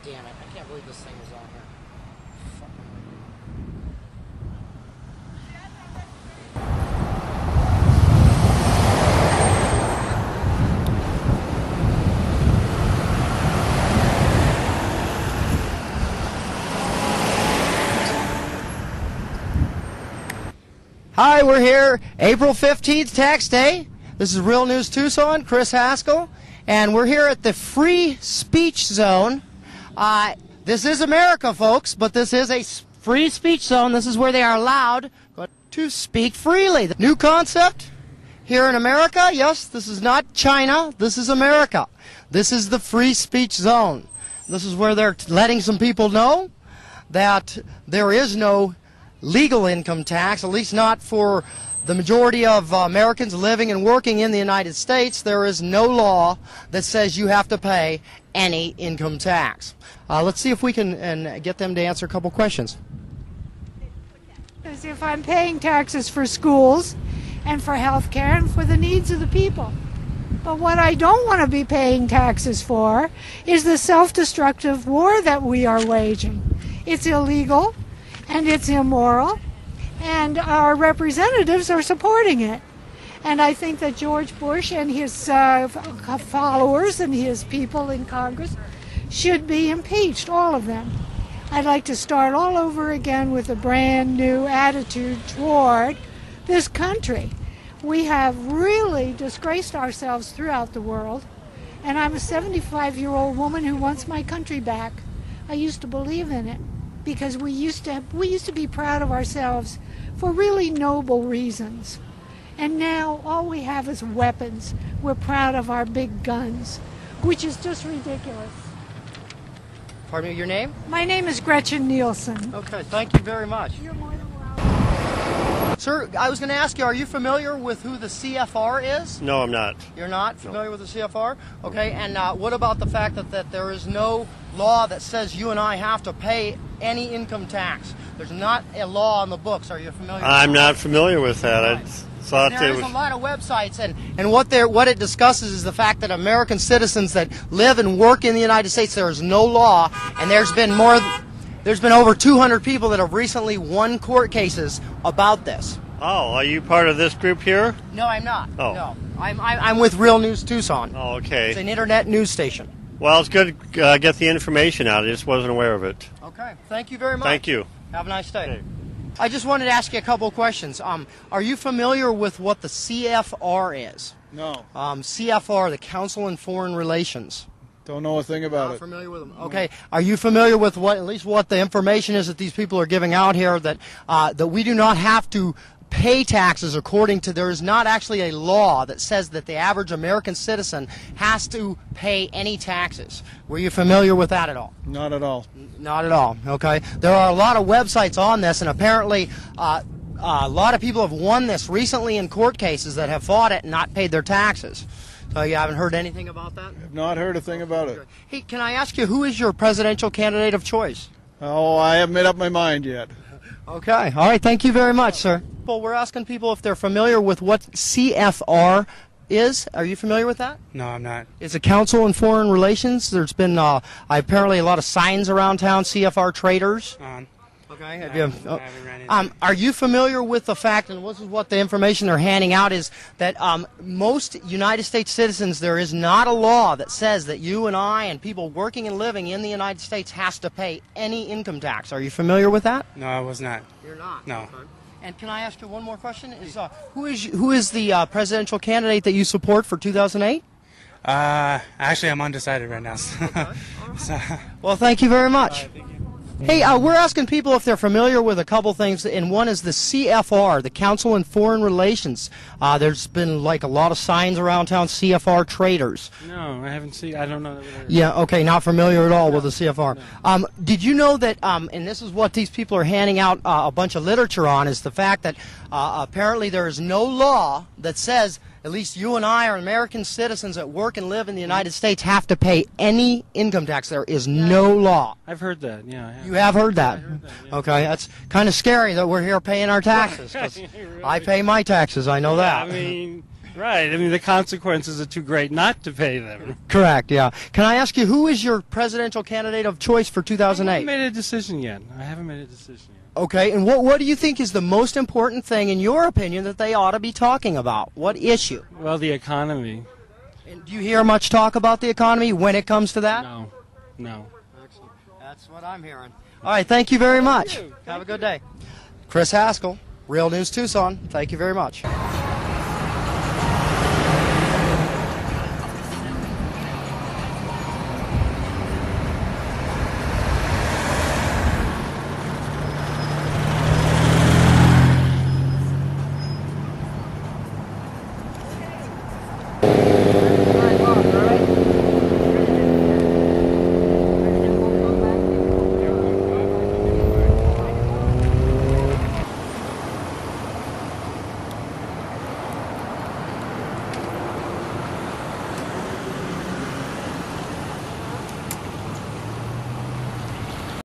Damn it, I can't believe this thing is on here. Hi, we're here, April 15th, tax day. This is Real News Tucson, Chris Haskell, and we're here at the free speech zone. This is America, folks, but this is a free speech zone. This is where they are allowed to speak freely. The new concept here in America, yes, this is not China, this is America. This is the free speech zone. This is where they're letting some people know that there is no legal income tax, at least not for the majority of Americans living and working in the United States. There is no law that says you have to pay any income tax. Let's see if we can get them to answer a couple questions. As if I'm paying taxes for schools and for health care and for the needs of the people. But what I don't want to be paying taxes for is the self-destructive war that we are waging. It's illegal and it's immoral, and our representatives are supporting it. And I think that George Bush and his followers and his people in Congress should be impeached, all of them. I'd like to start all over again with a brand new attitude toward this country. We have really disgraced ourselves throughout the world, and I'm a 75-year-old woman who wants my country back. I used to believe in it because we used to be proud of ourselves for really noble reasons. And now all we have is weapons. We're proud of our big guns, which is just ridiculous. Pardon me, your name? My name is Gretchen Nielsen. Okay, thank you very much. You're more than welcome. Sir, I was going to ask you, are you familiar with who the C.F.R. is? No, I'm not. You're not familiar with the C.F.R.? Okay, and what about the fact that there is no law that says you and I have to pay any income tax? There's not a law on the books. Are you familiar with that? I'm not familiar with that. Right. I thought There's a lot of websites, and what it discusses is the fact that American citizens that live and work in the United States, there is no law, and there's been over 200 people that have recently won court cases about this. Oh, are you part of this group here? No, I'm not. Oh. No, I'm with Real News Tucson. Oh, okay. It's an internet news station. Well, it's good to get the information out. I just wasn't aware of it. Okay. Thank you very much. Thank you. Have a nice day. Okay. I just wanted to ask you a couple of questions. Are you familiar with what the C.F.R. is? No. C.F.R., the Council on Foreign Relations. Don't know a thing about Not it. familiar with them. Okay. Are you familiar with at least what the information is that these people are giving out here, that we do not have to pay taxes according to, there is not actually a law that says that the average American citizen has to pay any taxes. Were you familiar with that at all? Not at all. Not at all, okay? There are a lot of websites on this, and apparently a lot of people have won this recently in court cases that have fought it and not paid their taxes. So you haven't heard anything about that? I've not heard a thing about it. Hey, can I ask you, who is your presidential candidate of choice? Oh, I haven't made up my mind yet. Okay. All right. Thank you very much, sir. Well, we're asking people if they're familiar with what C.F.R. is. Are you familiar with that? No, I'm not. It's a Council on Foreign Relations. There's been apparently a lot of signs around town, C.F.R. traders. Okay. I haven't ran into it. Are you familiar with the fact, and this is what the information they're handing out is, that most United States citizens, there is not a law that says that you and I and people working and living in the United States has to pay any income tax. Are you familiar with that? No, I was not. You're not? No. Okay. And can I ask you one more question? Who is the presidential candidate that you support for 2008? Actually, I'm undecided right now. Okay. All right. So, Well, thank you very much. thank you. Hey, we're asking people if they're familiar with a couple things, and one is the C.F.R., the Council on Foreign Relations. There's been like a lot of signs around town, C.F.R. traders. No, I haven't seen. I don't know. Yeah, okay, not familiar at all with the C.F.R. No. Did you know that, and this is what these people are handing out a bunch of literature on, is the fact that apparently there is no law that says at least you and I are American citizens that work and live in the United States have to pay any income tax. There is no law. I've heard that. Yeah. I have. You have heard that? I heard that, yeah. Okay, that's kind of scary that we're here paying our taxes. 'Cause Really? I pay my taxes, I know that. I mean, Right. I mean, the consequences are too great not to pay them. Correct, yeah. Can I ask you, who is your presidential candidate of choice for I 2008? haven't made a decision yet. Okay, and what do you think is the most important thing, in your opinion, that they ought to be talking about? What issue? Well, the economy. And do you hear much talk about the economy when it comes to that? No. No. That's what I'm hearing. All right, thank you very much. you. Have a good day. Chris Haskell, Real News Tucson. Thank you very much.